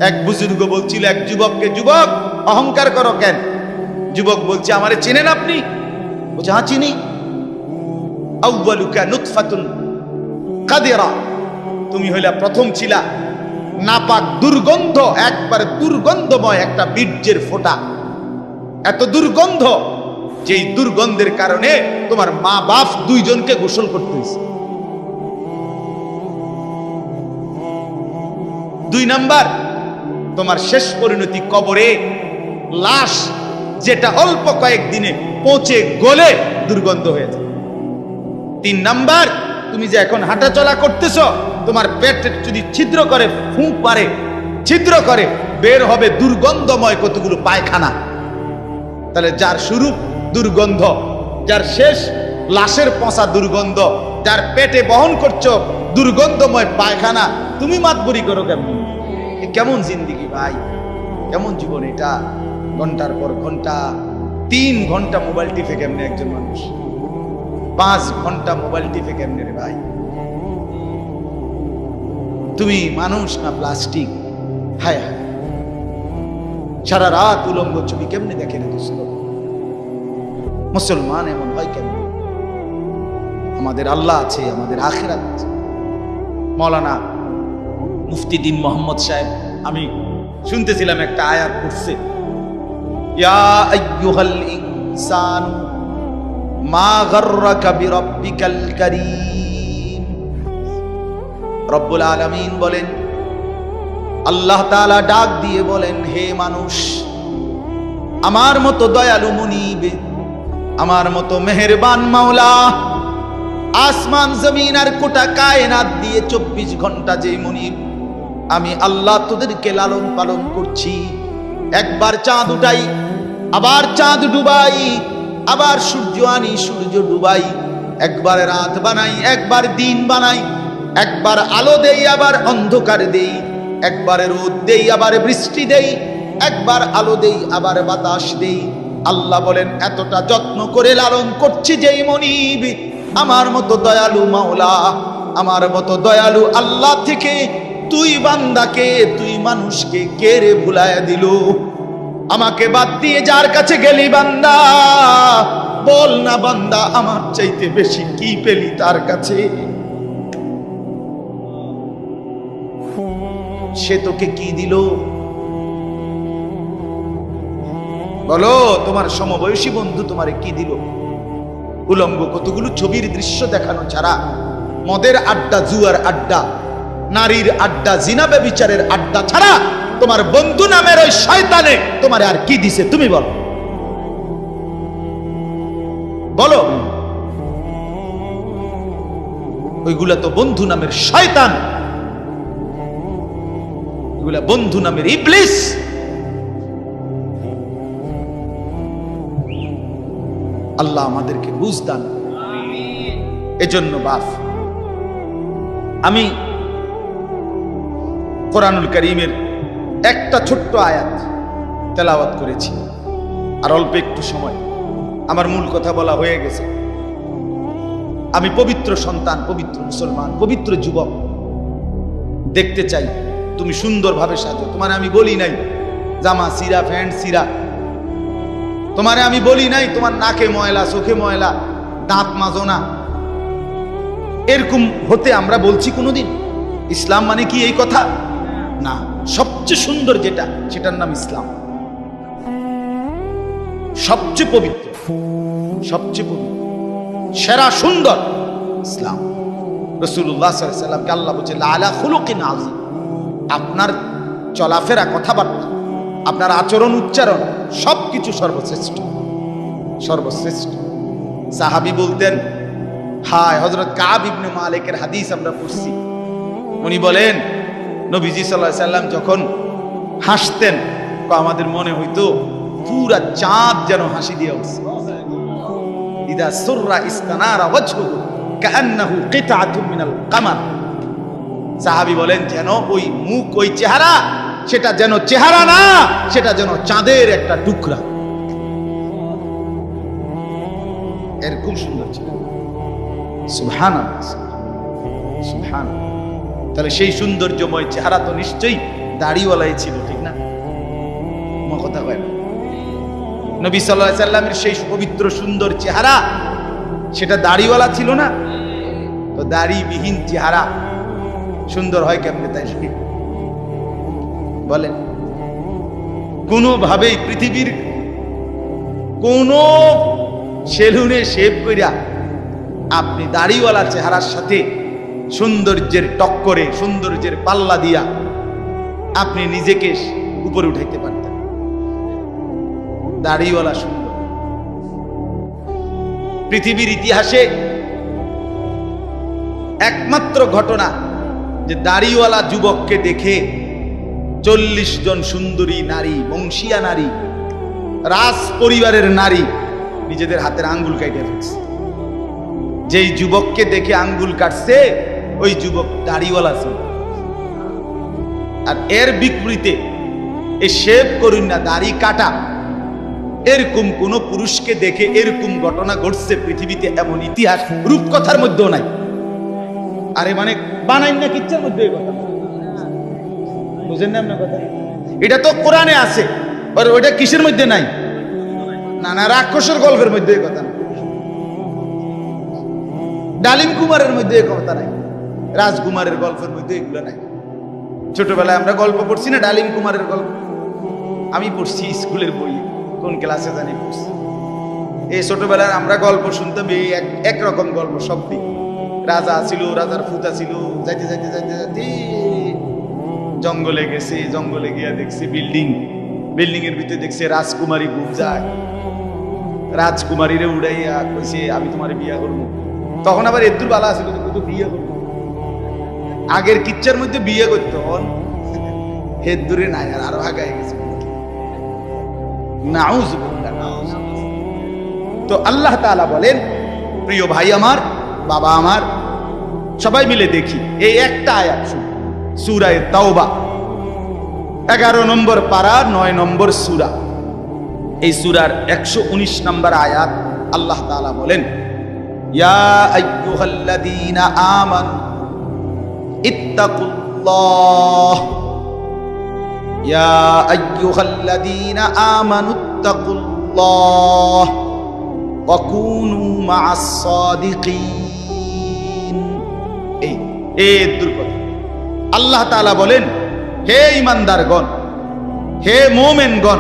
এক বুজুর্গ বলছিল এক যুবককে, যুবক অহংকার করো কেন? যুবক বলছে, আমারে চেনেন আপনি? বলছে, হ্যাঁ চিনি। আউয়ালুকা নুতফাতুন কাদিরা, তুমি হইলা প্রথম ছিলা নাপাক দুর্গন্ধ, একবারে দুর্গন্ধময় একটা বীর্যের ফোঁটা, এত দুর্গন্ধ যেই দুর্গন্ধের কারণে তোমার মা বাপ দুইজনকে গোসল করতে হয়েছে। 2 নাম্বার, তোমার শেষ পরিণতি কবরে, লাশ যেটা অল্প কয়েকদিনে পচে গলে দুর্গন্ধ হয়ে যায়। 3 নাম্বার, তুমি যে এখন হাঁটা চলা করতেছ, তোমার পেট যদি ছিদ্র করে, ফুঁক মারে, ছিদ্র করে, বের হবে দুর্গন্ধময় কতগুলো পায়খানা। তাহলে যার শুরু দুর্গন্ধ, যার শেষ লাশের পচা দুর্গন্ধ, যার পেটে বহন করছো দুর্গন্ধময় পায়খানা, তুমি মাতবরি করো কেমন? কেমন জিন্দিগি ভাই, কেমন জীবন এটা? ঘন্টার পর ঘন্টা, 3 ঘন্টা মোবাইল টিপে কেমনে একজন মানুষ? 5 ঘন্টা মোবাইল টিপে কেমনে রে ভাই? তুমি মানুষ না প্লাস্টিক? হায় হায়, সারা রাত উলঙ্গ ছবি কেমনে দেখে রে দোস্ত? মুসলমান এমন হয় কেন? আমাদের আল্লাহ আছে, আমাদের আখিরাত আছে। মৌলানা মুফতি দ্বীন মোহাম্মদ সাহেব, আমি শুনতেছিলাম একটা আয়াত পড়ছে, ইয়া আইয়ুহাল ইনসান মা গাররাকা বিরাব্বিকাল কারীম। রব্বুল আলামিন বলেন, আল্লাহ তাআলা ডাক দিয়ে বলেন, হে মানুষ, আমার মতো দয়ালু মুনিব, আমার মতো মেহেরবান মাওলা, আসমান জমিন আর গোটা কায়নাত দিয়ে 24 ঘন্টা যে মুনিব, আমি আল্লাহ তোদেরকে লালন পালন করছি। একবার চাঁদ উঠাই, আবার চাঁদ ডুবাই, আবার সূর্য আনি, সূর্য ডুবাই, একবার রাত বানাই, একবার দিন বানাই, একবার আলো দেই, আবার অন্ধকার দেই, একবার রোদ দেই, আবার বৃষ্টি দেই, একবার আলো দেই, আবার বাতাস দেই। আল্লাহ বলেন, এতটা যত্ন করে লালন করছি যেই মনিব, আমার মতো দয়ালু মাওলা, আমার মতো দয়ালু আল্লাহ থেকে তুই বান্দাকে, তুই মানুষকে কে রে ভুলাইয়া দিল? আমাকে বাদ দিয়ে যার কাছে গেলি বান্দা, বল না বান্দা, আমার চাইতে বেশি কি পেলি তার কাছে? সে তোকে কি দিল? বলো, তোমার সমবয়সী বন্ধু তোমারে কি দিল? উলঙ্গ কতগুলো ছবির দৃশ্য দেখানো ছাড়া, মদের আড্ডা, জুয়ার আড্ডা, নারীর আড্ডা, জিনা ব্যভিচারের আড্ডা ছাড়া তোমার বন্ধু নামের ওই শয়তানে তোমারে আর কি দিছে? তুমি বলো, বলো। ওইগুলা তো বন্ধু নামের শয়তান, ওইগুলা বন্ধু নামের ইবলিস। আল্লাহ আমাদেরকে বুঝ দান। এজন্য বাপ, আমি কোরআনুল কারীমের একটা ছোট্ট আয়াত তেলাওয়াত করেছি, আর অল্প একটু সময়, আমার মূল কথা বলা হয়ে গেছে। আমি পবিত্র সন্তান, পবিত্র মুসলমান, পবিত্র যুবক দেখতে চাই তুমি সুন্দরভাবে সাজো। তোমার আমি বলি নাই জামা সিরা, প্যান্ট সিরা, তোমারে আমি বলি নাই তোমার নাকে ময়লা, চোখে ময়লা, দাঁত মাজো না, এরকম হতে আমরা বলছি কোনোদিন? ইসলাম মানে কি এই কথা? না, সবচেয়ে সুন্দর যেটা, সেটার নাম ইসলাম। সবচেয়ে পবিত্র, সবচেয়ে পবিত্র, সেরা সুন্দর ইসলাম। রাসূলুল্লাহ সাল্লাল্লাহু আলাইহি ওয়াসাল্লামকে আল্লাহ বলছে, লাআলা খুলুকিন আযীম। আপনার চলাফেরা, কথাবার্তা, আপনার আচরণ, উচ্চারণ, সবকিছু সর্বশ্রেষ্ঠ, সর্বশ্রেষ্ঠ। সাহাবী বলতেন, হায়, হযরত কাব ইবনে মালিকের হাদিস আমরা পড়ছি, উনি বলেন, নবীজি সাল্লাল্লাহু আলাইহি ওয়াসাল্লাম যখন হাসতেন, আমাদের মনে হইতো পুরা চাঁদ যেন হাসি দিয়ে উঠছে। ইদা সুররা ইস্তানারা ওয়াজহুহু কাআন্নাহু কিতআতুম মিনাল কামার। সাহাবী বলেন, যেন ওই মুখ, ওই চেহারা, সেটা যেন চেহারা না, সেটা যেন চাঁদের একটা টুকরা। এরকম সুন্দর ছিল। সুবহানাল্লাহ, সুবহানাল্লাহ। তাহলে সেই সৌন্দর্যময় চেহারা তো নিশ্চয়ই দাড়িওয়ালাই ছিল, ঠিক না? কথা কয় না? নবী সাল্লাল্লাহু আলাইহি সাল্লামের সেই পবিত্র সুন্দর চেহারা, সেটা দাড়িওয়ালা ছিল না? তো দাড়িবিহীন চেহারা সুন্দর হয় কেমনে তাই বলেন? কোনোভাবেই পৃথিবীর কোন সেলুনে শেভ কইরা আপনি দাড়িওয়ালা চেহারার সাথে সৌন্দর্যের টক্করে, সৌন্দর্যের পাল্লা দিয়া আপনি নিজেকে উপরে উঠাইতে পারতেন। দাড়িওয়ালা সুন্দর। পৃথিবীর ইতিহাসে একমাত্র ঘটনা যে দাড়িওয়ালা যুবককে দেখে 40 জন সুন্দরী নারী, বংশীয়া নারী, রাজ পরিবারের নারী নিজেদের হাতের আঙ্গুল কাটে ফেলছে। যেই যুবককে দেখে আঙ্গুল কাটছে ওই যুবক দাড়িওয়ালা ছিল। আর এর বিপরীতে এই শেভ করুন না, দাড়ি কাটা, এরকম কোন পুরুষকে দেখে এরকম ঘটনা ঘটছে পৃথিবীতে এমন ইতিহাস রূপকথার মধ্যেও নাই। আরে মানে বানাই না কিচ্ছার মধ্যে এই কথা, বুঝেন না আপনার কথা? এটা তো কোরআনে আছে, আর ওইটা কিসের মধ্যে নাই? না না, রাক্ষসের গল্পের মধ্যে এই কথা না, ডালিম কুমারের মধ্যে এই কথা নাই, রাজকুমারের গল্পের মধ্যে এগুলো নাই। ছোটবেলায় আমরা গল্প পড়ছি না, ডালিম কুমারের গল্প আমি পড়ছি স্কুলের বই, কোন ক্লাসে জানি পড়ছি। এই ছোটবেলায় আমরা গল্প শুনতাম, এই একরকম গল্প সব দিক। রাজা ছিল, রাজার ফুতা ছিল, যাইতে যাইতে যাইতে যাইতে জঙ্গলে গেছে, জঙ্গলে গিয়া দেখছে বিল্ডিং, বিল্ডিং এর ভিতরে দেখছে রাজকুমারী ঘুম যায়, রাজকুমারীরে উড়াইয়া কইছে আমি তোমার বিয়া করবো। তখন আবার এদুর বালা আছিল, তো বিয়ে করবো। আগের কিচ্ছার মধ্যে বিয়ে করতো, হেদুরে নাই, আর আরো আগায় গেছে। তো আল্লাহ তাআলা বলেন, প্রিয় ভাই আমার, বাবা আমার, সবাই মিলে দেখি এই একটা আয়াত সূরা তাওবা 11 নম্বর পারা 9 নম্বর সূরা। এই সূরার 119 নম্বর আয়াত আল্লাহ তাআলা বলেন, ইয়া আইয়ুহাল্লাযীনা আমানু ইত্তাকুল্লাহ, ইয়া আইয়ুহাল্লাযীনা আমানু ইত্তাকুল্লাহ ওয়া কুনু মা'আস সাদিকিন। এই দুর্গত আল্লাহ তাআলা বলেন, হে ঈমানদারগণ, হে মুমিনগণ,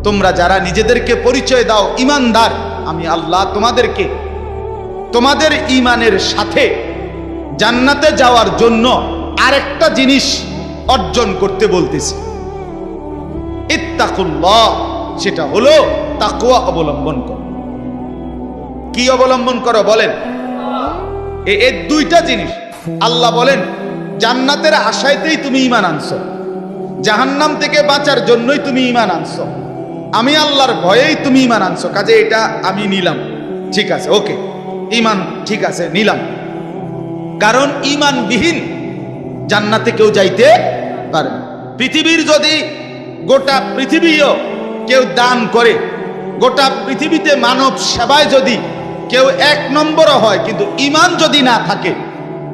তোমরা যারা নিজেদেরকে পরিচয় দাও ঈমানদার, আমি আল্লাহ তোমাদেরকে তোমাদের ঈমানের সাথে জান্নাতে যাওয়ার জন্য আরেকটা জিনিস অর্জন করতে বলতেছি, ইত্তাকুল্লাহ। সেটা হলো তাকওয়া অবলম্বন করো। কি অবলম্বন করো বলেন? এই দুইটা জিনিস আল্লাহ বলেন, জান্নাতের আশায়তেই তুমি ঈমান আনছো, জাহান্নাম থেকে বাঁচার জন্যই তুমি ঈমান আনছো, আমি আল্লাহর ভয়েই তুমি ঈমান আনছো। কাজে এটা আমি নিলাম, ঠিক আছে, ওকে, ঈমান ঠিক আছে, নিলাম। কারণ ঈমানবিহীন জান্নাতে কেউ যাইতে পারে না। পৃথিবীর যদি গোটা পৃথিবীও কেউ দান করে, গোটা পৃথিবীতে মানব সেবায় যদি কেউ 1 নম্বরও হয়, কিন্তু ঈমান যদি না থাকে,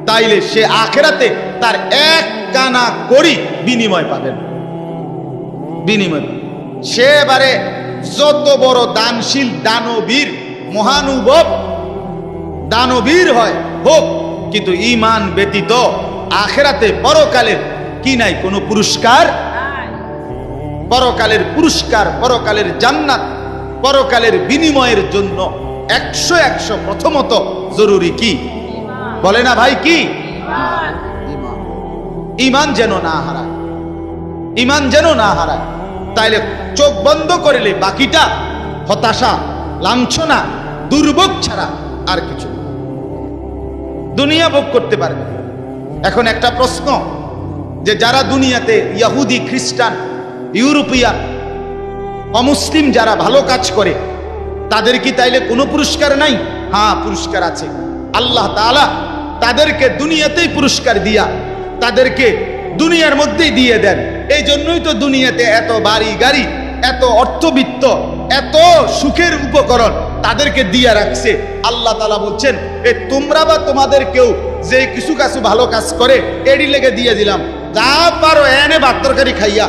তাইলে সে আখিরাতে তার 1 কানা করি বিনিময় পাবেন। বিনিময় সে এবারে যত বড় দানশীল, দানবীর, মহানুভব দানবীর হয় হোক, কিন্তু ঈমান ব্যতীত আখিরাতে পরকালের কি নাই? কোনো পুরস্কার। পরকালের পুরস্কার, পরকালের জান্নাত, পরকালের বিনিময়ের জন্য 100 প্রথমত জরুরি কি বলে না ভাই? কি? ঈমান যেন না হারায়, ঈমান যেন না হারায়। তাইলে চোখ বন্ধ করলে বাকিটা হতাশা, লাঞ্ছনা, দুর্ভোগ ছাড়া আর কিছু দুনিয়া ভোগ করতে পারবে। এখন একটা প্রশ্ন, যে যারা দুনিয়াতে ইহুদি, খ্রিস্টান, ইউরোপিয়ান, অমুসলিম যারা ভালো কাজ করে, তাদের কি তাইলে কোনো পুরস্কার নাই? হ্যাঁ, পুরস্কার আছে। আল্লাহ তাআলা তাদেরকে দুনিয়াতেই পুরস্কার দিয়া তাদেরকে দুনিয়ার মধ্যেই দিয়ে দেন। এই জন্যই তো দুনিয়াতে এত বাড়ি গাড়ি, এত অর্থবিত্ত, এত সুখের উপকরণ তাদেরকে দিয়ে রাখছে। আল্লাহ তাআলা বলছেন, তোমরা বা তোমাদের কেউ যে কিছু ভালো কাজ করে এডি লেগে দিয়ে দিলাম, যা পারো এনে ভাত তরকারি খাইয়া,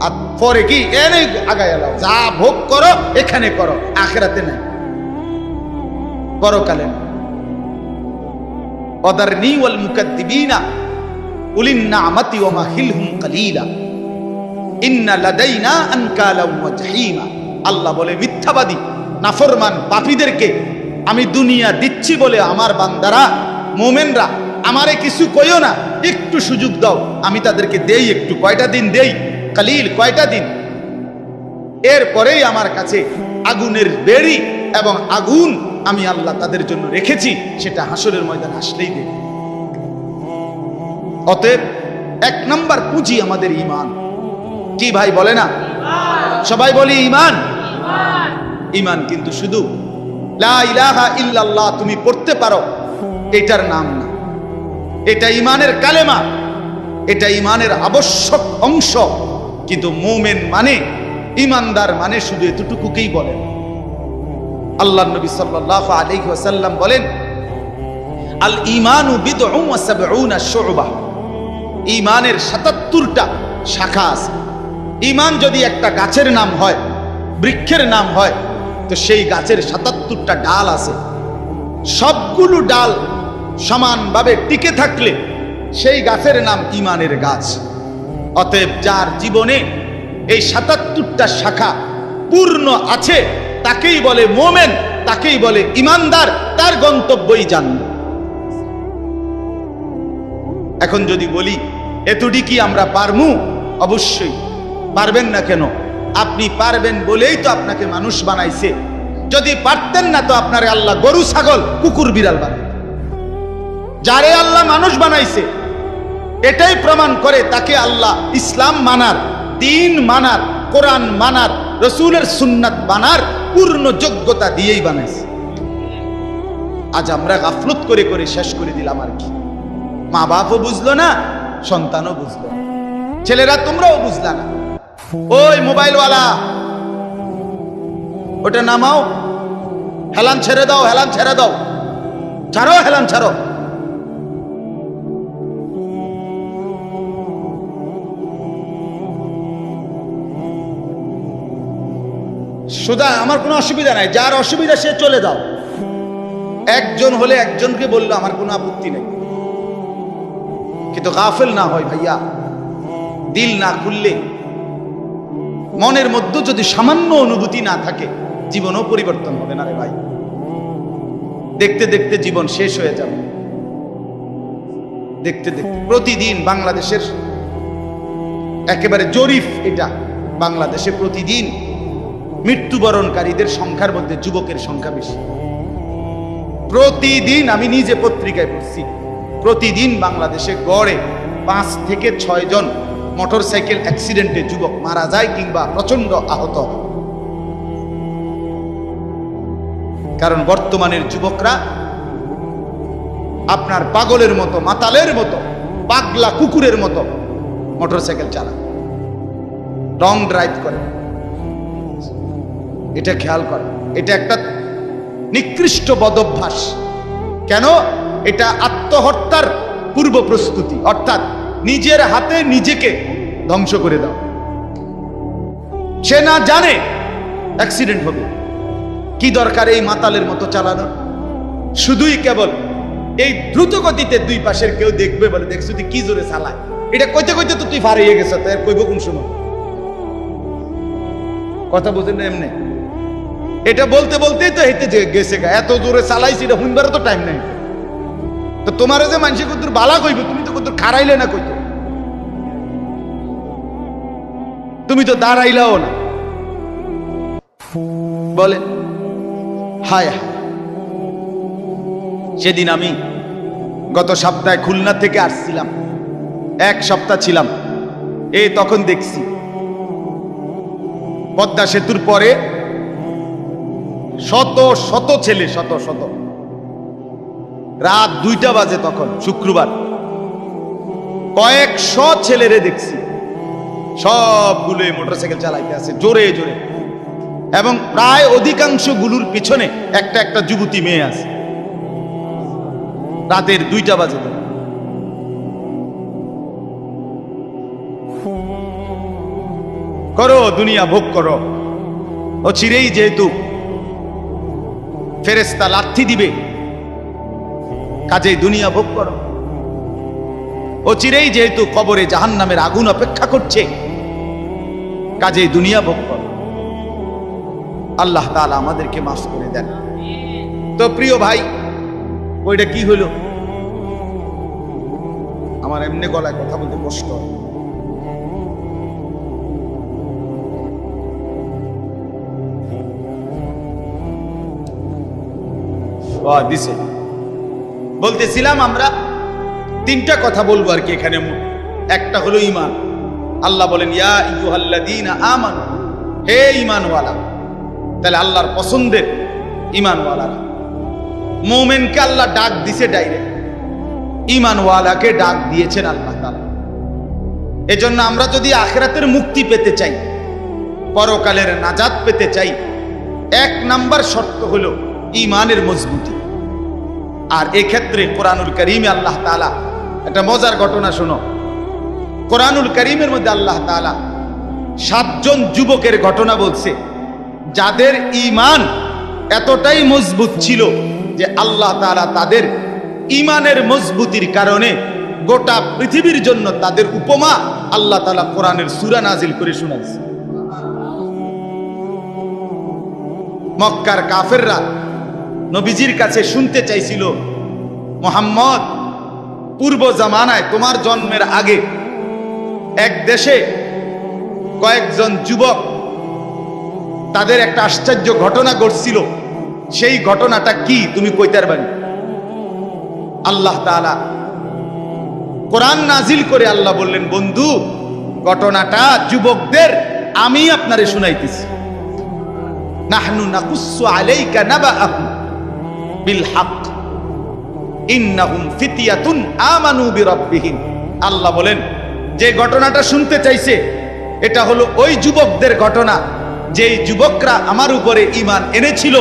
আর পরে কি এনে আগায় এলাও, যা ভোগ করো এখানে করো, আখিরাতে নাই, পরকালে না। ওয়াদারনি ওয়াল মুকাদ্দিবিনা উলিন নি'মাতি ওয়া মাহিলহুম কালিলা ইন্না লাদাইনা আনকালাম ওয়া জাহিমা। আল্লাহ বলে মিথ্যাবাদী নাফরমান পাপীদেরকে আমি দুনিয়া দিচ্ছি বলে আমার বান্দারা মুমিনরা আমারে কিছু কইও না, একটু সুযোগ দাও, আমি তাদেরকে দেই একটু, কয়টা দিন দেই, কালিল কয়টা দিন, এরপরেই আমার কাছে আগুনের বেড়ি এবং আগুন আমি আল্লাহ তাদের জন্য রেখেছি, সেটা হাসরের ময়দানে আসলেই দেব। অতএব এক নাম্বার পুঁজি আমাদের ঈমান। কি ভাই বলে না? সবাই বলি ঈমান। ঈমান কিন্তু শুধু লা ইলাহা ইল্লাল্লাহ তুমি পড়তে পারো এটার নাম না, এটা ঈমানের কালেমা, এটা ঈমানের আবশ্যক অংশ। কিন্তু মুমিন মানে, ঈমানদার মানে শুধু এতটুকুকেই বলেন। আল্লাহর নবী সাল্লাল্লাহু আলাইহি ওয়াসাল্লাম বলেন, আল ঈমানু বিদউন ওয়া সাবউনা শু'বা। ঈমানের ৭৭টা শাখা আছে। ঈমান যদি একটা গাছের নাম হয়, বৃক্ষের নাম হয়, তো সেই গাছের ৭৭টা ডাল আছে। সবগুলো ডাল সমানভাবে টিকে থাকলে সেই গাছের নাম ঈমানের গাছ। অতএব যার জীবনে এই ৭৭টা শাখা পূর্ণ আছে তাকেই বলে মুমিন, তাকেই বলে ঈমানদার, তার গন্তব্যই জান্নাত। এখন যদি বলি এতটি কি আমরা পারমু? অবশ্যই পারবেন না কেন? আপনি পারবেন বলেই তো আপনাকে মানুষ বানাইছে। যদি পারতেন না তো আপনারে আল্লাহ গরু ছাগল কুকুর বিড়াল বানাইতেন। যারে আল্লাহ মানুষ বানাইছে এটাই প্রমাণ করে তাকে আল্লাহ ইসলাম মানার, দ্বীন মানার, কোরআন মানার, রাসূলের সুন্নাত মানার পূর্ণ যোগ্যতা দিয়েই বানাইছে। আজ আমরা গাফলত করে করে শেষ করে দিলাম। আর কি, মা বাপও বুঝলো না, সন্তানও বুঝলো না, ছেলেরা তোমরাও বুঝলা না। ওই মোবাইলওয়ালা, ওটা নামাও, হেলান ছেড়ে দাও, হেলান ছেড়ে দাও, ছাড়ো, হেলান ছাড়ো। সোজা, আমার কোনো অসুবিধা নাই, যার অসুবিধা সে চলে যাও। একজন হলে একজনকে বললো আমার কোনো আপত্তি নেই, কিন্তু গাফেল না হয় ভাইয়া। দিল না খুললে, মনের মধ্যে যদি সামান্য অনুভূতি না থাকে, জীবনও পরিবর্তন হবে না রে ভাই। দেখতে দেখতে জীবন শেষ হয়ে যাবে। দেখতে দেখতে প্রতিদিন বাংলাদেশের একেবারে জরিপ এটা, বাংলাদেশে প্রতিদিন মৃত্যুবরণকারীদের সংখ্যার মধ্যে যুবকের সংখ্যা বেশি। প্রতিদিন, আমি নিজে পত্রিকায় পড়ছি, প্রতিদিন বাংলাদেশে গড়ে 5 থেকে 6 জন মোটরসাইকেল অ্যাক্সিডেন্টে যুবক মারা যায় কিংবা প্রচন্ড আহত হয়। কারণ বর্তমানের যুবকরা আপনার পাগলের মতো, মাতালের মতো, পাগলা কুকুরের মতো মোটরসাইকেল চালায়, রং ড্রাইভ করে। এটা খেয়াল করে, এটা একটা নিকৃষ্ট বদভ্যাস। কেন? এটা আত্মহত্যার পূর্ব প্রস্তুতি, অর্থাৎ নিজের হাতে নিজেকে ধ্বংস করে দাও। সে না জানে অ্যাক্সিডেন্ট হবে, কি দরকার এই মাতালের মতো চালানো? শুধুই কেবল এই দ্রুত গতিতে দুই পাশের কেউ দেখবে বলে, দেখছো তুই কি জোরে চালায়, এটা কইতে কইতে তো তুই ফারিয়ে গেছ, তাই কইব কোন সময়? কথা বুঝেন না? এমনি এটা বলতে বলতেই তো হেঁটে গেছে, এত জোরে চালাইছি, এটা হুনবারও তো টাইম নাই। তো তোমার যে মানুষ কত বালা কইবে, তুমি তো কত খারাইলে না, কইতো তুমি তো দাঁড়াইলাও না। বলে হায় হায়। সেদিন আমি গত সপ্তাহে খুলনা থেকে আসছিলাম, 1 সপ্তাহ ছিলাম। তখন দেখছি পদ্মা সেতুর পরে শত শত ছেলে, শত শত, রাত 2টা বাজে তখন, শুক্রবার, কয়েকশো ছেলেরে দেখছি, সবগুলো মোটরসাইকেল চালাইতে আছে জোরে জোরে, এবং প্রায় অধিকাংশ গুলোর পিছনে একটা একটা যুবতী মেয়ে আছে। রাতের 2টা বাজে। করো, দুনিয়া ভোগ করো। ও চিরেই যেহেতু ফেরেশতা লাথি দিবে, কাজেই দুনিয়া ভোগ করো। ও চিরেই যেহেতু কবরে জাহান্নামের আগুন অপেক্ষা করছে, কাজেই দুনিয়া ভোগ করো। আল্লাহ তাআলা আমাদেরকে মাফ করে দেন। তো প্রিয় ভাই, ওইটা কি হলো? আমার এমনি গলায় কথা বলতে কষ্ট হয়। দিছে বলতেছিলাম আমরা তিনটা কথা বলবো আর কি এখানে। একটা হলো ঈমান। আল্লাহ বলেন ইয়া আইয়ুহাল্লাযীনা আমানু, হে ঈমানওয়ালা। তাহলে আল্লাহর পছন্দের ঈমানওয়ালারা। মুমিনকে আল্লাহ ডাক দিছে ডাইরেক্ট, ঈমানওয়ালাকে ডাক দিয়েছেন আল্লাহ তাআলা। এজন্য আমরা যদি আখিরাতের মুক্তি পেতে চাই, পরকালের নাজাত পেতে চাই, এক নাম্বার শর্ত হলো ঈমানের মজবুতি। আর এক্ষেত্রে কোরআনুল কারীমে আল্লাহ তাআলা একটা মজার ঘটনা শোনো। কোরআনুল কারীমের মধ্যে আল্লাহ তাআলা 7 জন যুবকের ঘটনা বলছে, যাদের ঈমান এতটাই মজবুত ছিল যে আল্লাহ তাআলা তাদের ঈমানের মজবুতির কারণে গোটা পৃথিবীর জন্য তাদের উপমা আল্লাহ তাআলা কোরআনের সূরা নাজিল করে শোনাচ্ছে। মক্কার কাফেররা নবীজির কাছে শুনতে চাইছিল, মুহাম্মদ, পূর্ব জামানায় তোমার জন্মের আগে এক দেশে কয়েকজন যুবক, তাদের একটা আশ্চর্য ঘটনা ঘটছিল, সেই ঘটনাটা কি তুমি কইতে পারবে? আল্লাহ তাআলা কোরআন নাজিল করে আল্লাহ বললেন, বন্ধু, ঘটনাটা যুবকদের আমি আপনারে শুনাইতেছি। নাহনু নাকুসু আলাইকা নাবাআহুম বিল হক ইন্নাহুম ফিতয়াতুন আমানু বিরাব্বিহিম। আল্লাহ বলেন, যে ঘটনাটা শুনতে চাইছে এটা হলো ওই যুবকদের ঘটনা, যেই যুবকরা আমার উপরে ঈমান এনেছিল,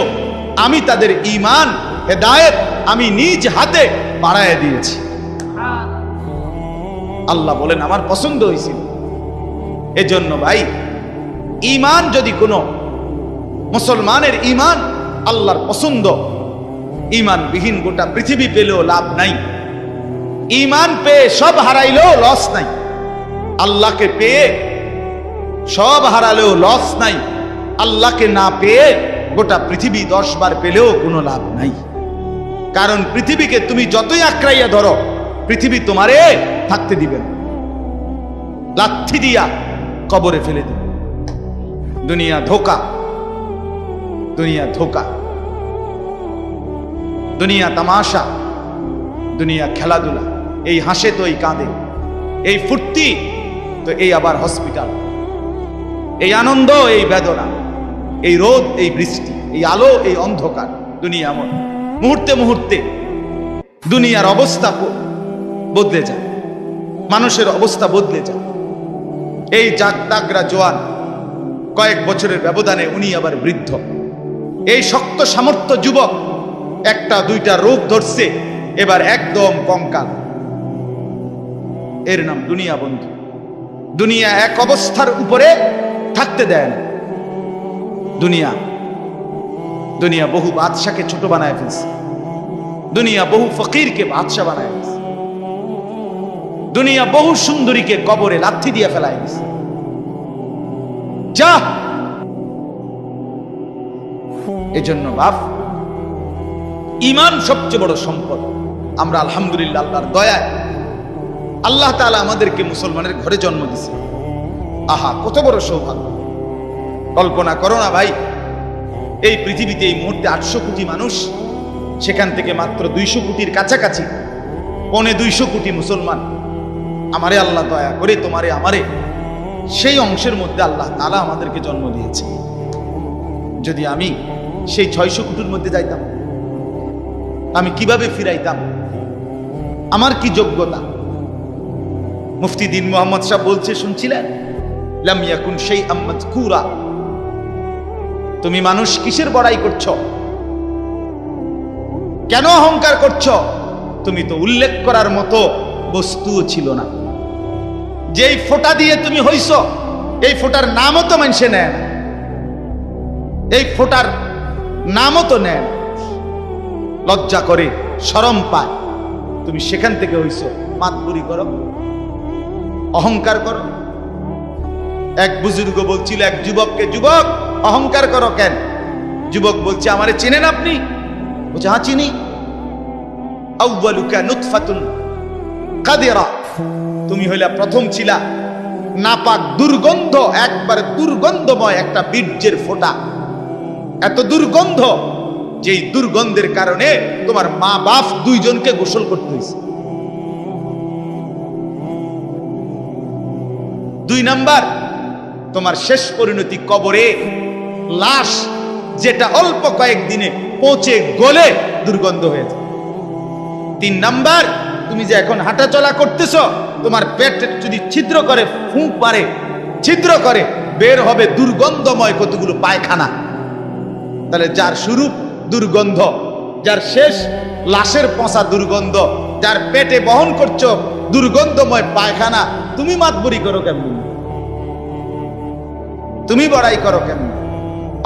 আমি তাদের ঈমান হেদায়েত আমি নিজ হাতে বাড়ায় দিয়েছি। আল্লাহ বলেন, আমার পছন্দ হয়েছিল। এজন্য ভাই, ঈমান যদি কোনো মুসলমানের ঈমান আল্লাহর পছন্দ, ঈমানবিহীন গোটা পৃথিবী পেলেও লাভ নাই। ঈমান পেয়ে সব হারাইলেও লস নাই। আল্লাহকে পেয়ে সব হারালেও লস নাই। আল্লাহকে না পেয়ে গোটা পৃথিবী 10 বার পেলেও কোনো লাভ নাই। কারণ পৃথিবীকে তুমি যতই আঁকড়াইয়া ধরো, পৃথিবী তোমারে থাকতে দিবে না, লাথি দিয়া কবরে ফেলে দিবে। দুনিয়া ধোকা, দুনিয়া ধোকা, দুনিয়া তামাশা, দুনিয়া খেলাধুলা। এই হাসে তো এই কাঁদে, এই ফুর্তি তো এই আবার হসপিটাল, এই আনন্দ এই বেদনা, এই রোদ এই বৃষ্টি, এই আলো এই অন্ধকার। দুনিয়া এমন, মুহূর্তে মুহূর্তে দুনিয়ার অবস্থা বদলে যায়, মানুষের অবস্থা বদলে যায়। এই জাগতাগরা জোয়ান, কয়েক বছরের ব্যবধানে উনি আবার বৃদ্ধ। এই শক্ত সামর্থ্য যুবক, একটা দুইটা রোগ ধরছে, এবার একদম কঙ্কাল। এর নাম দুনিয়া বন্ধু। দুনিয়া এক অবস্থার উপরে থাকতে দেয় না। দুনিয়া দুনিয়া বহু বাদশাকে ছোট বানায় ফেলছে। দুনিয়া বহু ফকিরকে বাদশা বানায় ফেলছে। দুনিয়া বহু সুন্দরীকে কবরে লাথি দিয়ে ফেলায় দিছে। যা, এজন্য বাপ, ঈমান সবচেয়ে বড় সম্পদ। আমরা আলহামদুলিল্লাহ আল্লাহর দয়ায় আল্লাহ তাআলা আমাদেরকে মুসলমানের ঘরে জন্ম দিয়েছে। আহা, কত বড় সৌভাগ্য! কল্পনা করো না ভাই, এই পৃথিবীতে এই মুহূর্তে 800 কোটি মানুষ, সেখান থেকে মাত্র 200 কোটির কাছাকাছি, 250 কোটি মুসলমান। আমারে আল্লাহ দয়া করে তোমারে আমারে সেই অংশের মধ্যে আল্লাহ তাআলা আমাদেরকে জন্ম দিয়েছে। যদি আমি সেই 600 কোটির মধ্যে যাইতাম, আমি কিভাবে ফিরাইতাম? আমার কি যোগ্যতা? মুফতি দ্বীন মুহাম্মদ সাহেব বলছে, শুনছিলেন, লাম ইয়াকুন শাইআম মাযকুরা। তুমি মানুষ কিসের বড়াই করছো? কেন অহংকার করছো? তুমি তো উল্লেখ করার মতো বস্তুও ছিল না। যেই ফোঁটা দিয়ে তুমি হইছো, এই ফোটার নামও তো মানুষে নেয় না, এই ফোটার নামও তো নেয় না, লজ্জা করে, শরম পায়। তুমি সেখান থেকে হইছো, মাতবুরি করো, অহংকার করো। এক বুজুর্গ বলছিল এক যুবককে, যুবক অহংকার করো কেন? যুবক বলছে, আমারে চিনেন আপনি? বলছে, হ্যাঁ চিনি। আউয়ালুকা নুতফাতুন কাদিরা, তুমি হইলা প্রথম ছিলা নাপাক, দুর্গন্ধ, একবারে দুর্গন্ধময় একটা বীর্যের ফোঁটা, এত দুর্গন্ধ যেই দুর্গন্ধের কারণে তোমার মা বাপ দুইজনকে গোসল করতে হয়েছে। 2 নাম্বার, তোমার শেষ পরিণতি কবরে, লাশ যেটা অল্প কয়েকদিনে পচে গলে দুর্গন্ধ হয়েছে। 3 নাম্বার, তুমি যে এখন হাঁটাচলা করতেছ, তোমার পেট যদি ছিদ্র করে, ফুঁক মারে, ছিদ্র করে, বের হবে দুর্গন্ধময় কতগুলো পায়খানা। তাহলে যার শুরু দুর্গন্ধ, যার শেষ লাশের পচা দুর্গন্ধ, যার পেটে বহন করছো দুর্গন্ধময় পায়খানা, তুমি মাতবরি করো কেমন? তুমি বড়াই করো কেমন?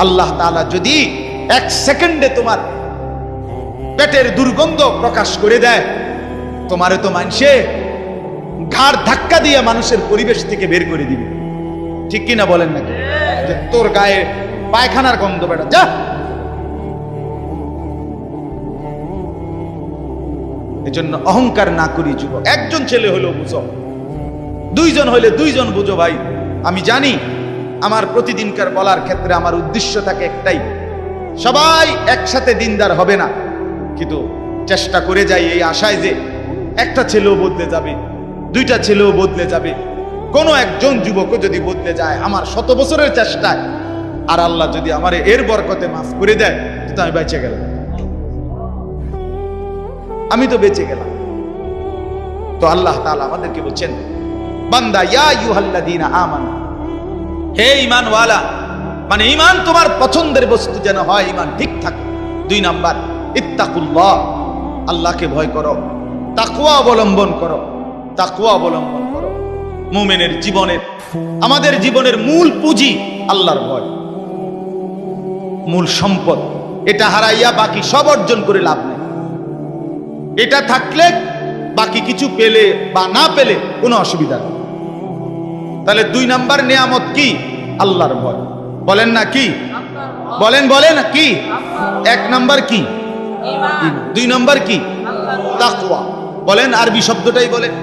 আল্লাহ তাআলা যদি 1 সেকেন্ডে তোমার পেটের দুর্গন্ধ প্রকাশ করে দেয়, তোমারে তো মানুষে ঘাড় ধাক্কা দিয়ে মানুষের পরিবেশ থেকে বের করে দিবে। ঠিক কিনা বলেন নাকি? যে তোর গায়ে পায়খানার গন্ধ, বেটা যা। এজন্য অহংকার না করি যুবক। একজন ছেলে হলেও বুঝো, 2 জন হলে 2 জন বুঝো। ভাই আমি জানি আমার প্রতিদিনকার বলার ক্ষেত্রে আমার উদ্দেশ্য থাকে একটাই, সবাই একসাথে দিনদার হবে না, কিন্তু চেষ্টা করে যাই এই আশায় যে একটা ছেলেও বদলে যাবে, 2টা ছেলেও বদলে যাবে, কোনো একজন যুবকও যদি বদলে যায় আমার 100 বছরের চেষ্টায়, আর আল্লাহ যদি আমার এর বরকতে মাফ করে দেয়, তো আমি বেঁচে গেলাম, আমি তো বেঁচে গেলাম। তো আল্লাহ তাআলা আমাদেরকে বলছেন, বান্দা ইয়া আইয়ুহাল্লাযীনা আমানু, হে ঈমানওয়ালা, মানে ঈমান তোমার পছন্দের বস্তু যেন হয়, ঈমান ঠিক থাকে। 2 নাম্বার, ইত্তাকুল্লাহ, আল্লাহকে ভয় করো, তাকওয়া অবলম্বন করো, তাকওয়া অবলম্বন করো। মুমিনের জীবনের, আমাদের জীবনের মূল পুঁজি আল্লাহর ভয়, মূল সম্পদ। এটা হারাইয়া বাকি সব অর্জন করে লাভ নেই। এটা থাকলে বাকি কিছু পেলে বা না পেলে কোনো অসুবিধা নেই। তাহলে 2 নাম্বার নিয়ামত কি? আল্লাহর ভয়। বলেন না কি? বলেন বলেন কি? 1 নাম্বার কি? ঈমান। 2 নাম্বার কি? তাকওয়া। বলেন আরবি শব্দটাই বলেন,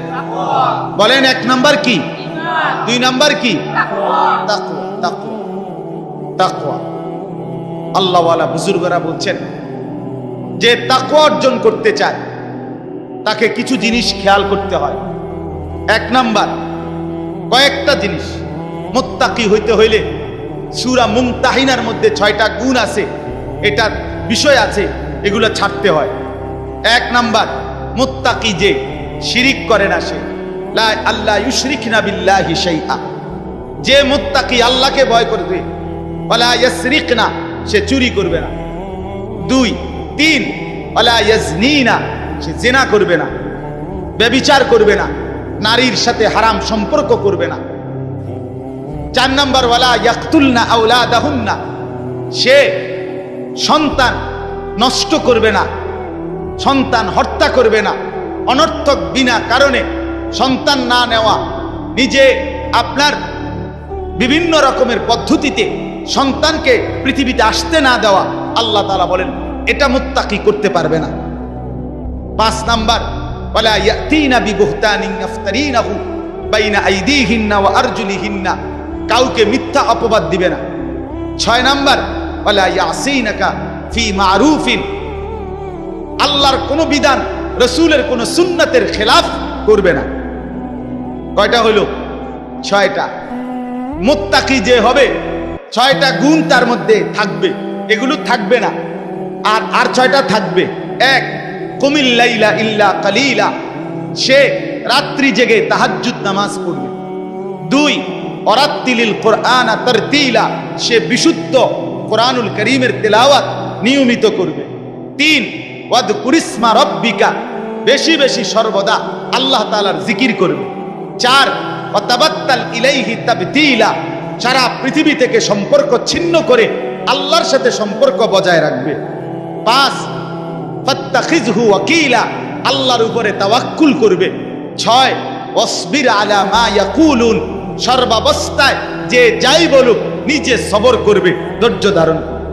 বলেন 1 নাম্বার কি? ঈমান। 2 নাম্বার কি? তাকওয়া। তাকওয়া, তাকওয়া, তাকওয়া। আল্লাহওয়ালা বুজুর্গরা বলছেন, যে তাকওয়া অর্জন করতে চায় তাকে কিছু জিনিস খেয়াল করতে হয়। 1 নাম্বার, কয়েকটা জিনিস। মুত্তাকি হইতে হইলে সূরা মুমতাহিনার মধ্যে 6টা গুণ আছে, এটার বিষয় আছে, এগুলো ছাড়তে হয়। 1 নাম্বার, মুত্তাকি যে শিরিক করে না, সে লা আল্লাহ ইউশরিকনা বিল্লাহি শাইআ, যে মুত্তাকি আল্লাহকে ভয় করবে, ওয়ালা ইয়াসরিকনা, সে চুরি করবে না। 2, 3, ওয়ালা ইয়াজনিনা, সে জিনা করবে না, ব্যভিচার করবে না, নারীর সাথে হারাম সম্পর্ক করবে না। 4 নাম্বার, ওয়ালা ইয়াকতুলনা আওলাদাহুন্না, সে সন্তান নষ্ট করবে না, সন্তান হত্যা করবে না, অনর্থক বিনা কারণে সন্তান না নেওয়া, নিজে আপনার বিভিন্ন রকমের পদ্ধতিতে সন্তানকে পৃথিবীতে আসতে না দেওয়া, আল্লাহ তাআলা বলেন এটা মুত্তাকি করতে পারবে না। 5 নাম্বার, ওয়ালা ইয়াতিনা বিবুহতানিন ইফতারিনাহু বাইনা আইদিহিন্না ওয়া আরজুলিহিন্না, কাউকে মিথ্যা অপবাদ দিবে না। 6 নাম্বার, ওয়ালা ইয়াসিনাকা ফি মারুফিন, আল্লাহর কোন বিধান, রাসূলের কোন সুন্নাতের খেলাফ করবে না। কয়টা হলো? 6টা। মুত্তাকি যে হবে 6টা গুণ তার মধ্যে থাকবে, এগুলো থাকবে না। আর 6টা থাকবে। 1, কুমিল লাইলা ইল্লা কালিলা, সে রাত্রি জেগে তাহাজ্জুদ নামাজ পড়বে। 2, ওয়ারাত্তিলিল কুরআনা তারতিলা, সে বিশুদ্ধ কোরআনুল কারীমের তেলাওয়াত নিয়মিত করবে। 3, ওয়াযকুরিসমা রাব্বিকা, বেশি বেশি সর্বদা আল্লাহ তাআলার জিকির করবে। 4, ওয়াতাবাত্তাল ইলাইহি তাবতিলা, সারা পৃথিবী থেকে সম্পর্ক ছিন্ন করে আল্লাহর সাথে সম্পর্ক বজায় রাখবে। 5 ফাত্তাখিযহু ওয়াকিলা, আল্লাহর উপরে তাওয়াক্কুল করবে। 6 ওয়াসবির আলা মা ইয়াকুলুন, সর্বাবস্থায় যে যাই বলুক নিজে সবর করবে, ধৈর্য ধারণ করবে।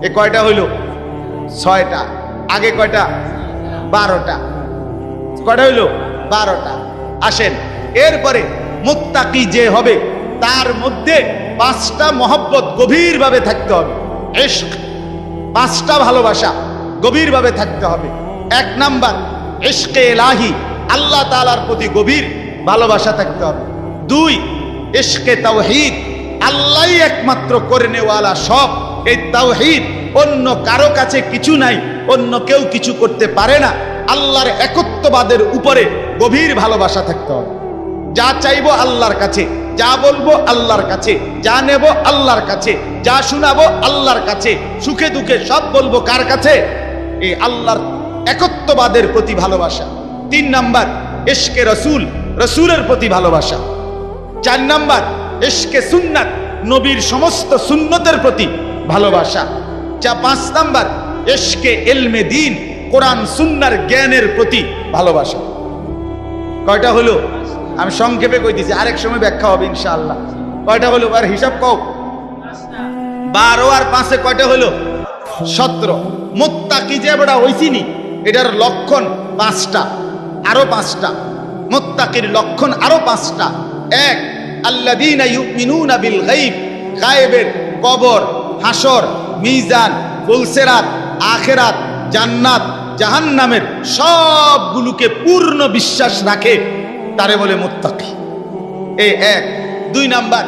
এ কয়টা হইল? 6টা। আগে কয়টা? 12টা। কয়টা হইল? 12টা। আসেন, এরপরে মুত্তাকি যে হবে তার মধ্যে 5টা মহব্বত গভীরভাবে থাকতে হবে। ইশক, 5টা ভালোবাসা গভীরভাবে থাকতে হবে। 1 নাম্বার ইশকে ইলাহি, আল্লাহ তাআলার প্রতি গভীর ভালোবাসা থাকতে হবে। 2 ইশকে তাওহীদ, আল্লাহই একমাত্র করে নেওয়ালা সব। এই তাওহীদ, অন্য কারো কাছে কিছু নাই, অন্য কেউ কিছু করতে পারে না। আল্লাহর একত্ববাদের উপরে গভীর ভালোবাসা থাকতে হবে। যা চাইবো আল্লাহর কাছে, যা বলবো আল্লাহর কাছে, যা নেব আল্লাহর কাছে, যা শোনাবো আল্লাহর কাছে, সুখে দুঃখে সব বলবো কার কাছে? এই আল্লাহর একত্ববাদের প্রতি ভালোবাসা। 3 নাম্বার ইশকে রসুল, রসুলের প্রতি ভালোবাসা। 4 নাম্বার ইশকে সুন্নাত, নবীর সমস্ত সুন্নতের প্রতি ভালোবাসা। 5 নাম্বার ইশকে ইলমে দ্বীন, কোরআন সুন্নাহর জ্ঞানের প্রতি ভালোবাসা। কয়টা হলো? আমি সংক্ষেপে কই দিছি, আরেক সময় ব্যাখ্যা হবে ইনশাআল্লাহ। কয়টা হলো? আর হিসাব কও। 12 আর 5 কয়টা হলো? 17। মুত্তাকি যে বড় হইছিনি, এটার লক্ষণ 5টা, আরো 5টা। মুত্তাকির লক্ষণ আরো 5টা। 1 আল্লাযীনা ইউমিনুনা বিল গায়ব, গায়েবের, কবর, হাসর, মিজান, ফুলসিরাত, আখিরাত, জান্নাত, জাহান্নামের সবগুলোকে পূর্ণ বিশ্বাস রাখে, তারে বলে মুত্তাকি। এই 1। 2 নাম্বার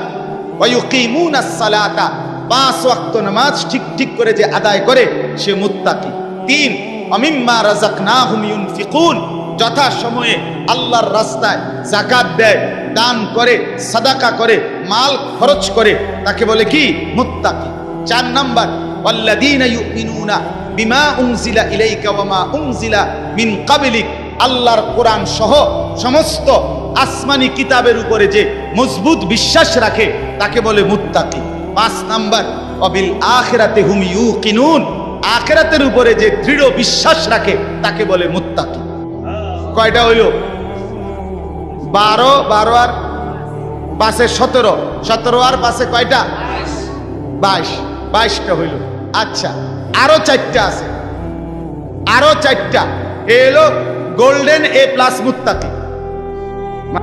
ওয়ায়ুকিমুনাস সালাতা, 5 ওয়াক্ত নামাজ ঠিক ঠিক করে যে আদায় করে সে মুত্তাকি। 3 আমিম্মা রাযাকনাহুম ইউনফিকুন, যথা সময়ে আল্লাহর রাস্তায় যাকাত দেয়, দান করে, সাদাকা করে, মাল খরচ করে, তাকে বলে কি? মুত্তাকি। 4 নাম্বার ওয়াল্লাযীনা ইউমিনুনা বিমা উনজিলা ইলাইকা ওয়া মা উনজিলা মিন ক্বাবলিক, আল্লাহর কোরআন সহ সমস্ত আসমানি কিতাবের উপরে যে মজবুত বিশ্বাস রাখে তাকে বলে মুত্তাকি। 5 নাম্বার ওয়াবিল আখিরাতি হুম ইউকিনুন, আখিরাতের উপরে যে দৃঢ় বিশ্বাস রাখে তাকে বলে মুত্তাকি। কয়টা হইল? 12 আর 5 17, 17 আর 5 কয়টা? 22টা হইল। আচ্ছা, আরো 4টা আছে, আরো 4টা। এলো গোল্ডেন এ প্লাস মুত্তাকি।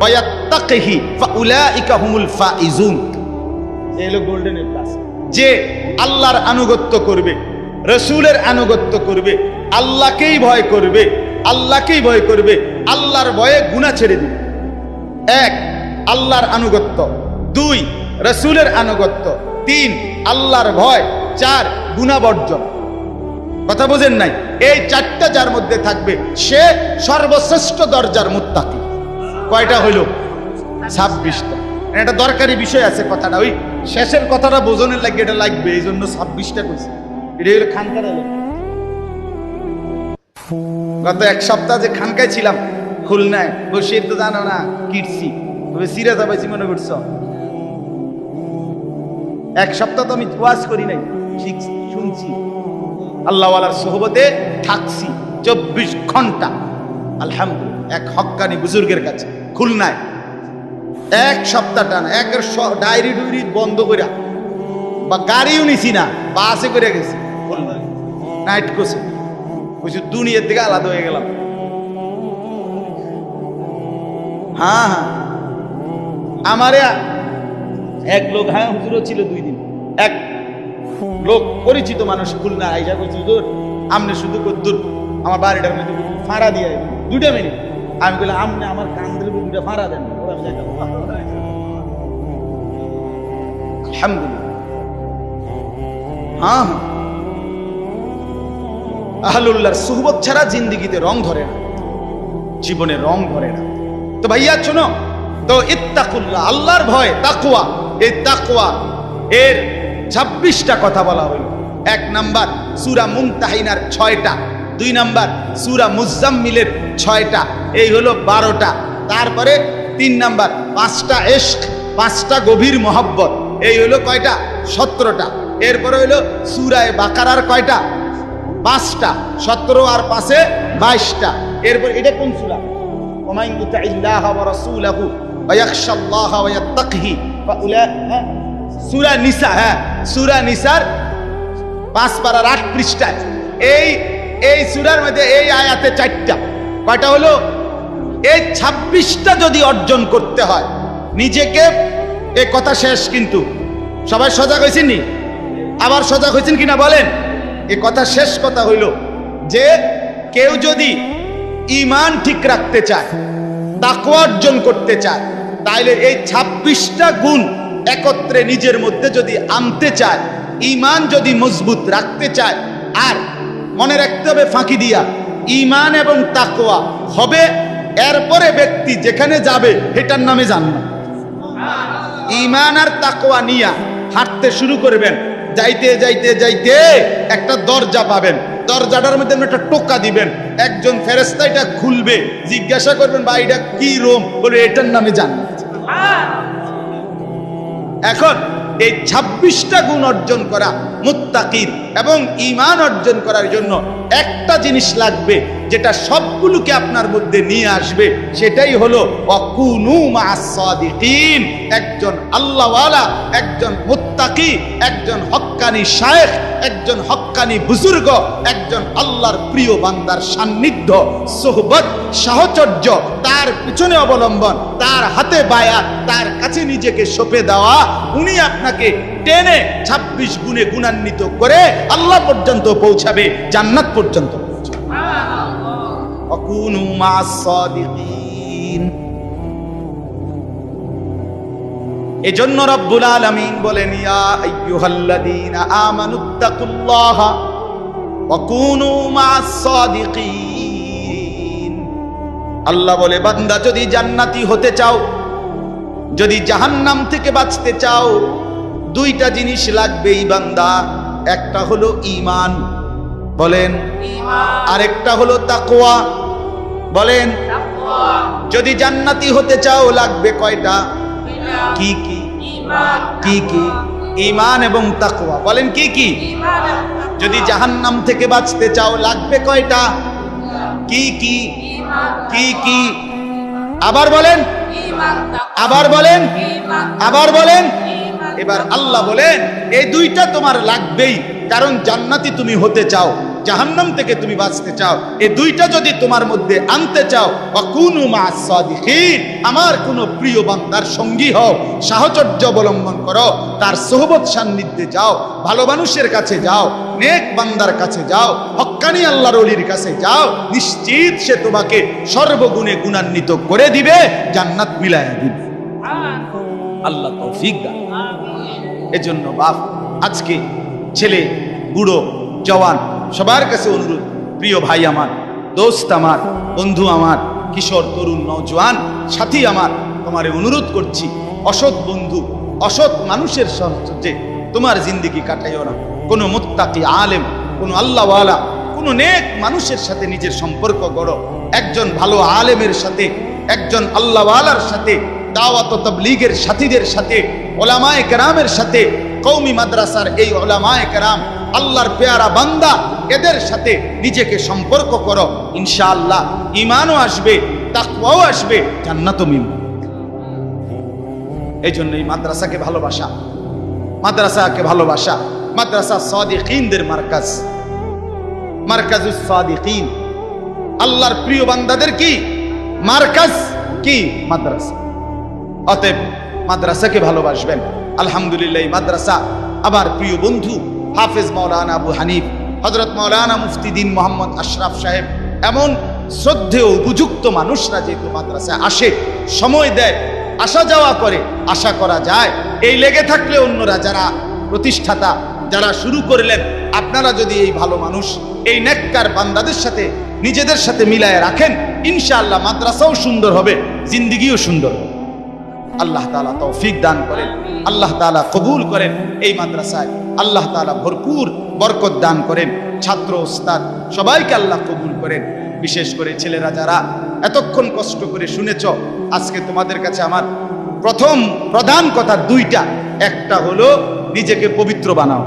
ওয়ায়াত্তাকিহি ফাউলাইকা হুমুল ফাইজুন, এলো গোল্ডেন এ প্লাস। যে আল্লাহর আনুগত্য করবে, রসুলের আনুগত্য করবে, আল্লাহকেই ভয় করবে, আল্লাহকেই ভয় করবে, আল্লাহর ভয়ে গুনাহ ছেড়ে দিবে। 1 আল্লাহর আনুগত্য, 2 রসুলের আনুগত্য, 3 আল্লাহর ভয়, 4 গুনাহ বর্জন। কথা বুঝেন নাই? এই 4টা যার মধ্যে থাকবে সে সর্বশ্রেষ্ঠ দরজার মুত্তাকি। কয়টা হইল? 26টা। এটা দরকারি বিষয় আছে কথাটা, ওই শেষের কথাটা বোঝনের লাগে এটা লাগবে, এই জন্য 26টা কইছি। এটা হলো খানকার। গত 1 সপ্তাহ যে খানকায় ছিলাম খুলনায়, বসে তো জানো না কিটছি, তবে সিরাজা পাইছি মনে করছো। 1 সপ্তাহ তো আমি ওয়াজ করি নাই, শুনছি, আল্লাহওয়ালার সোহবতে থাকছি 24 ঘন্টা আলহামদুলিল্লাহ, এক হক্কানি বুজুর্গের কাছে খুলনায়। 1 সপ্তাহ টানা, একের ডায়েরি ডুইরি বন্ধ করে, বা গাড়িও নিছি না, বাসে করে গেছি নাইট কোর্সে। বুঝছি দুনিয়ার থেকে আলাদা হয়ে গেলাম। হ্যাঁ, আমারে এক লোক, হ্যাঁ হুজুরও ছিল 2 দিন, এক লোক পরিচিত মানুষ খুলনা আইসা করছে, হুজুর আমনে শুধু কদ্দুর আমার বাড়িটার মধ্যে ফাঁড়া দিয়ে 2টা মিনিট। আমি বললাম আমনে আমার কান্দের 2টা ফাঁড়া দেন। আলহামদুলিল্লাহ। হ্যাঁ, আহলুল্লাহর সুহবত ছাড়া জিন্দেগিতে রং ধরে না, জীবনে রং ধরে না। তো ভাইয়া শোনো, তো ইত্তাকুল্লাহ, আল্লাহর ভয়, তাকওয়া। এই তাকওয়া এর 26টা কথা বলা হলো। 1 নাম্বার সূরা মুমতাহিনার 6টা, 2 নাম্বার সূরা মুজাম্মিলের 6টা, এই হলো 12টা। তারপরে 3 নাম্বার 5টা ইশক, 5টা গভীর মহব্বত, এই হইলো কয়টা? 17টা। এরপরে হইলো সূরা বাকারার কয়টা? 5টা। 17 আর 5-এ 22টা। এরপর এটা কোন সূরা? ওয়া মান ইউতি'ল্লাহ ওয়া রাসূলাহু ওয়া ইয়াখশাল্লাহ ওয়া ইয়াত্তাকিহি ফাউলাইকা। সূরা নিসা, হ্যাঁ সূরা নিসার 5 পারার 8 পৃষ্ঠায় এই সূরার মধ্যে এই আয়াতে 4টা। কয়টা হলো? এই 26টা যদি অর্জন করতে হয় নিজেকে, এই কথা শেষ। কিন্তু সবাই সজাগ হয়েছেন নি? আবার সজাগ হয়েছেন কিনা বলেন? এই কথা শেষ কথা হইল যে কেউ যদি ঈমান ঠিক রাখতে চায়, তাকওয়া অর্জন করতে চায়, তাইলে এই 26টা গুণ একত্রে নিজের মধ্যে যদি আনতে চায়, ঈমান যদি মজবুত রাখতে চায়, আর মনে রাখতে হবে ফাঁকি দিয়া ঈমান এবং তাকওয়া হবে, এরপরে ব্যক্তি যেখানে যাবে এটার নামে জান্নাত। ঈমান আর তাকওয়া নিয়া হাঁটতে শুরু করবেন, যাইতে যাইতে যাইতে একটা দরজা পাবেন, দরজাটার মধ্যে একটা টোকা দিবেন, একজন ফেরেশতা এটা খুলবে, জিজ্ঞাসা করবেন ভাই এটা কি রুম? বলে এটার নামে জান্নাত। এখন এই 26টা গুণ অর্জন করা মুত্তাকির এবং ঈমান অর্জন করার জন্য একটা জিনিস লাগবে, যেটা সবগুলোকে আপনার মধ্যে নিয়ে আসবে, সেটাই হলো ওয়াকুনু মা'আস সাদিকিন। একজন আল্লাহওয়ালা, একজন মুত্তাকি, একজন হক্কানি শায়েখ, একজন হক্কানি বুজুর্গ, একজন আল্লাহর প্রিয় বান্দার সান্নিধ্য, সোহবত, সাহচর্য, তার পিছনে অবলম্বন, তার হাতে বায়াত, তার কাছে নিজেকে সঁপে দেওয়া, উনি আপনাকে টেনে 26 গুণে গুণান্বিত করে আল্লাহ পর্যন্ত পৌঁছাবে, জান্নাত পর্যন্ত পৌঁছাবে। ওয়াকুনু মা'আস সাদিকিন। এজন্য রব্বুল আলামিন বলেন ইয়া আইয়ুহাল্লাযীনা আমানুত্তাকুল্লাহা ওয়াকুনু মা'আস সাদিকিন। আল্লাহ বলে বান্দা যদি জান্নাতি হতে চাও, যদি জাহান্নাম থেকে বাঁচতে চাও, 2টা জিনিস লাগবেই বান্দা। একটা হলো ঈমান, বলেন ঈমান। আরেকটা হলো তাকওয়া, বলেন তাকওয়া। যদি জান্নাতি হতে চাও লাগবে কয়টা? কি কি? ঈমান। কি কি? ঈমান এবং তাকওয়া। বলেন কি কি? ঈমান। যদি জাহান্নাম থেকে বাঁচতে চাও লাগবে কয়টা? কি কি? ঈমান। কি কি? আবার বলেন ঈমান, তাকওয়া। আবার বলেন ঈমান, আবার বলেন ঈমান। এবার আল্লাহ বলেন এই 2টা তোমার লাগবেই, কারণ জান্নাতি তুমি হতে চাও, জাহান্নাম থেকে তুমি বাঁচতে চাও। এই 2টা যদি তোমার মধ্যে আনতে চাও, ওয়াকুনু মা'আস সাদিকিন, আমার কোন প্রিয় বান্দার সঙ্গী হও, সাহচর্য অবলম্বন করো, তার সোহবত সান্নিধ্যে যাও, ভালো মানুষের কাছে যাও, নেক বান্দার কাছে যাও, হক্কানি আল্লাহর ওলির কাছে যাও, নিশ্চিত সে তোমাকে সর্বগুণে গুণান্বিত করে দিবে, জান্নাত মিলায়া দিবে। আল্লাহ তৌফিক দান। এজন্য বাপ, আজকে ছেলে, বুড়ো, জওয়ান সবার কাছে অনুরোধ, প্রিয় ভাই আমার, দোস্ত আমার, বন্ধু আমার, কিশোর, তরুণ, নওজোয়ান সাথী আমার, তোমারে অনুরোধ করছি, অসৎ বন্ধু, অসৎ মানুষের সাথে তোমার জিন্দেগি কাটাইও না। কোনো মুত্তাকি আলেম, কোনো আল্লাহওয়ালা, কোনো নেক মানুষের সাথে নিজের সম্পর্ক গড়ো। একজন ভালো আলেমের সাথে, একজন আল্লাহওয়ালার সাথে, দাওয়াত ও তাবলীগের সাথীদের সাথে, উলামায়ে কেরামের সাথে, কওমি মাদ্রাসার এই উলামায়ে কেরাম, আল্লাহর পেয়ারা বান্দা, এদের সাথে নিজেকে সম্পর্ক করো, ইনশাআল্লাহ ঈমানও আসবে, তাকওয়াও আসবে, জান্নাতও মিলবে। এই জন্য এই মাদ্রাসাকে ভালোবাসা, মাদ্রাসাকে ভালোবাসা। মাদ্রাসা সাদিকিনদের মার্কাজ, মার্কাজুস সাদিকিন, আল্লাহর প্রিয় বান্দাদের কি মার্কাজ, কি মাদ্রাসা। অতএব মাদ্রাসাকে ভালোবাসবেন। আলহামদুলিল্লাহ মাদ্রাসা আমার প্রিয় বন্ধু হাফেজ মাওলানা আবু হানিফ, হযরত মাওলানা মুফতি দ্বীন মোহাম্মদ আশরাফ সাহেব, এমন শ্রদ্ধেয় উপযুক্ত মানুষরা যেহেতু মাদ্রাসায় আসে, সময় দেয়, আসা যাওয়া করে, আশা করা যায় এই লেগে থাকলে অন্যরা যারা প্রতিষ্ঠাতা, যারা শুরু করলেন, আপনারা যদি এই ভালো মানুষ, এই নেককার বান্দাদের সাথে নিজেদের সাথে মিলায় রাখেন, ইনশাআল্লাহ মাদ্রাসাও সুন্দর হবে, জিন্দেগিও সুন্দর হবে। আল্লাহ তাআলা তৌফিক দান করেন, আল্লাহ তাআলা কবুল করেন। এই মাদ্রাসায় আল্লাহ তাআলা ভরপুর বরকত দান করেন। ছাত্র, ওস্তাদ সবাইকে আল্লাহ কবুল করেন। বিশেষ করে ছেলেরা যারা এতক্ষণ কষ্ট করে শুনেছ, আজকে তোমাদের কাছে আমার প্রথম প্রধান কথা দুইটা, একটা হলো নিজেকে পবিত্র বানাও।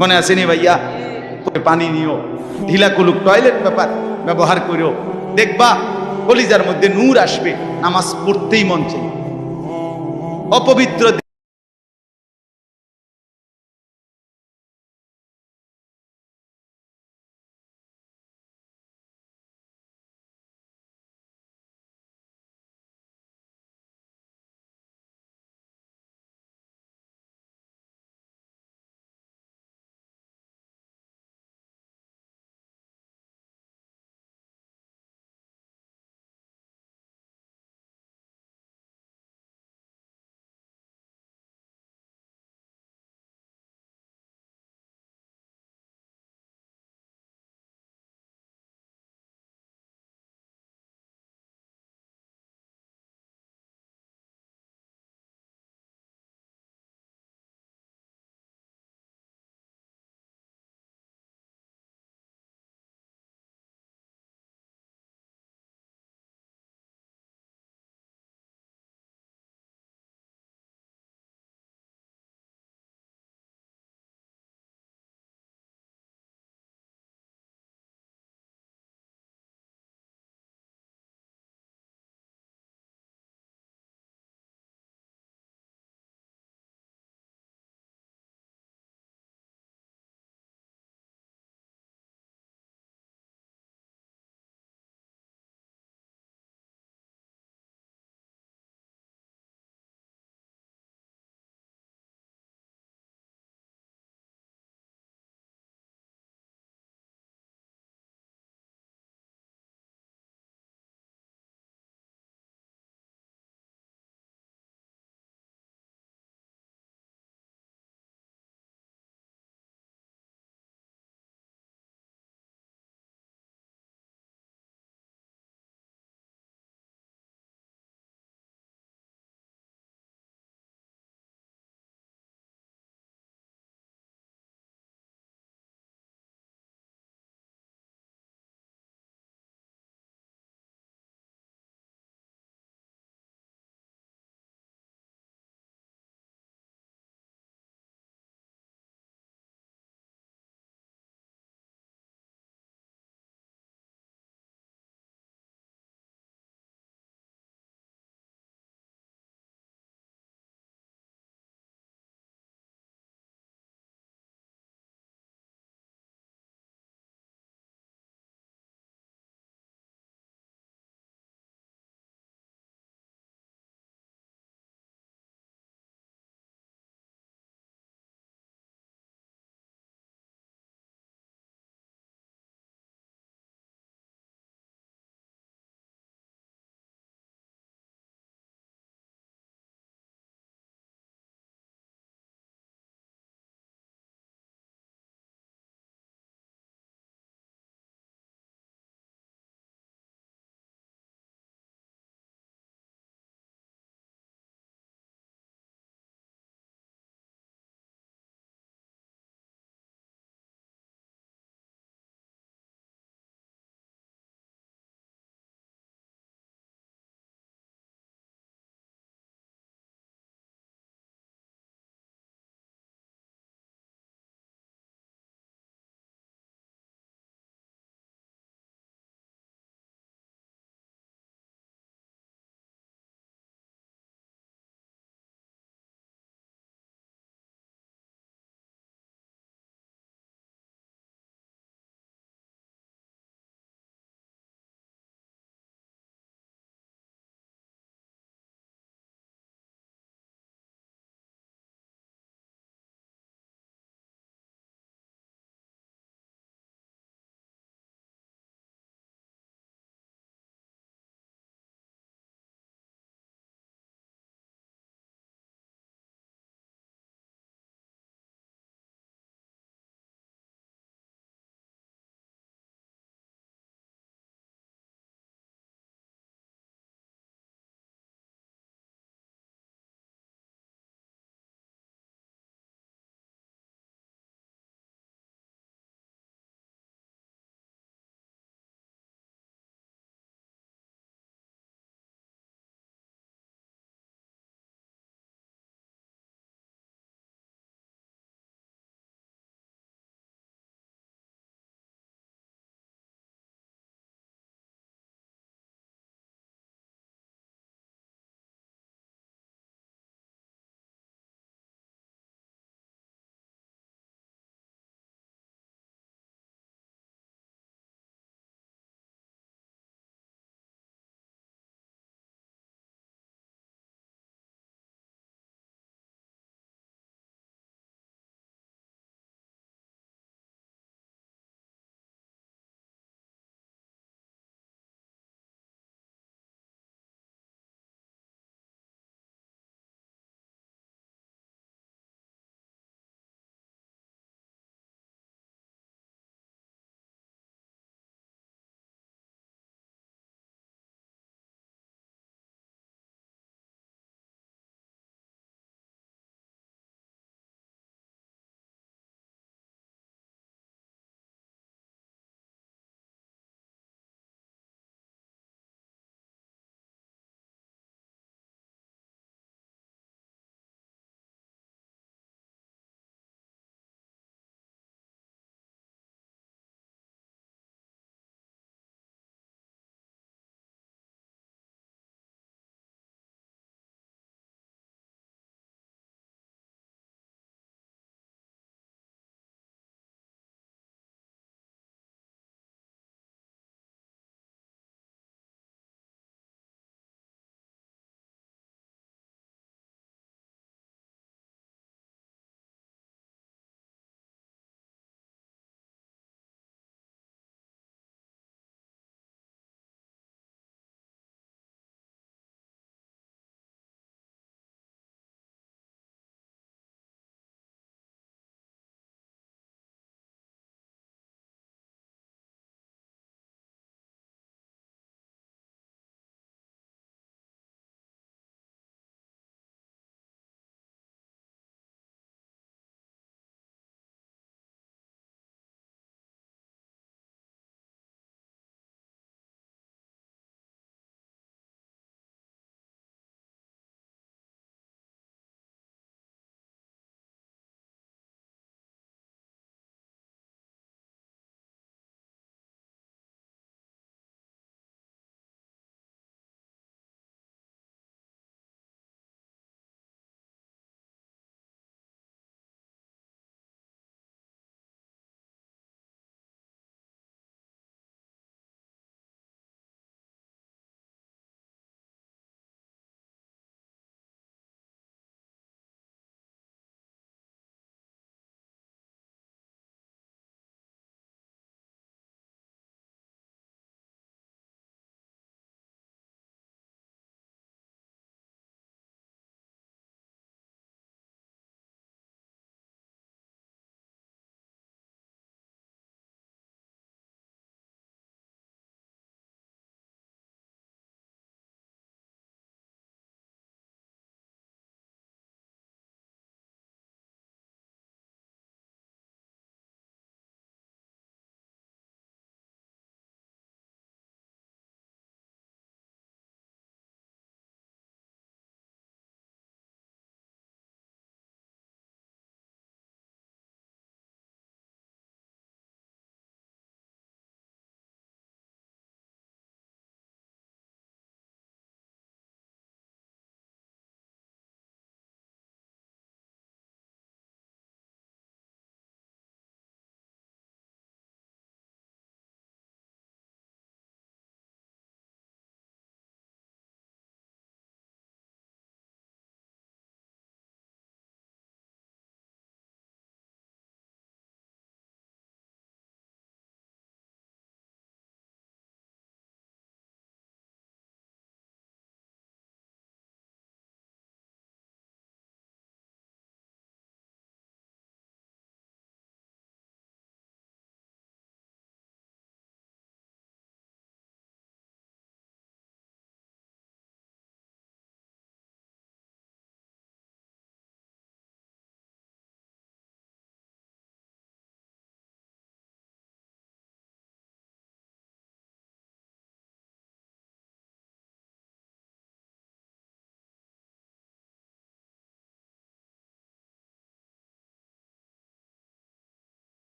মনে আছে নি ভাইয়া? পানি নিও, ঢিলা কুলুক টয়লেট পেপার ব্যবহার করো, দেখবা কলিজার মধ্যে নূর আসবে, নামাজ পড়তেই মন চাই। অপবিত্র